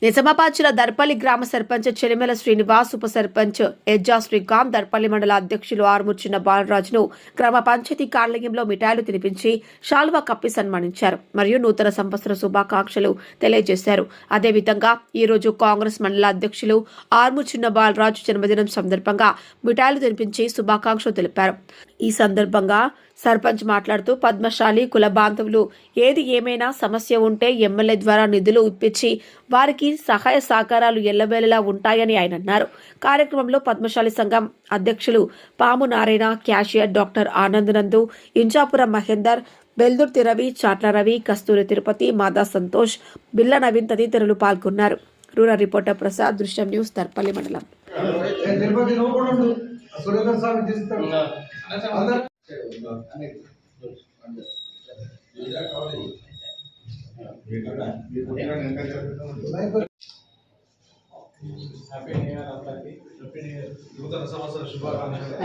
నిజామాబాద్ జిల్లా దర్పల్లి గ్రామ సర్పంచ్ చెలిమెల శ్రీనివాస్, ఉప సర్పంచ్ ఎజ్జా శ్రీకాంత్, దర్పల్లి మండల అధ్యక్షులు ఆర్మూర్చిన బాలరాజును గ్రామ పంచాయతీ కార్యాలయంలో మిఠాయిలు తినిపించి శాల్వా కప్పి సన్మానించారు మరియు నూతన సంవత్సర శుభాకాంక్షలు తెలియజేశారు. అదేవిధంగా ఈ రోజు కాంగ్రెస్ మండల అధ్యక్షులు ఆర్మూర్చిన బాలరాజు జన్మదినం సందర్భంగా మిఠాయిలు తినిపించి శుభాకాంక్షలు తెలిపారు. ఈ సందర్భంగా సర్పంచ్ మాట్లాడుతూ పద్మశాలి కుల బాంధవులు ఏది ఏమైనా సమస్య ఉంటే ఎమ్మెల్యే ద్వారా నిధులు ఇప్పించి వారికి సహాయ సహకారాలు ఎల్లవేళలా ఉంటాయని ఆయన అన్నారు. కార్యక్రమంలో పద్మశాలి సంఘం అధ్యక్షులు పాము నారాయణ, క్యాషియర్ డాక్టర్ ఆనంద్ నందు, ఇంజాపురం మహేందర్, బెల్దుర్తి రవి, చాట్ల రవి, కస్తూరి తిరుపతి, మాదా సంతోష్, బిల్ల నవీన్ తదితరులు పాల్గొన్నారు. రూరల్ రిపోర్టర్ ప్రసాద్, దృశ్యం న్యూస్, దర్పల్లి మండలం. నూతన సంవత్సర శుభాకాంక్షలు.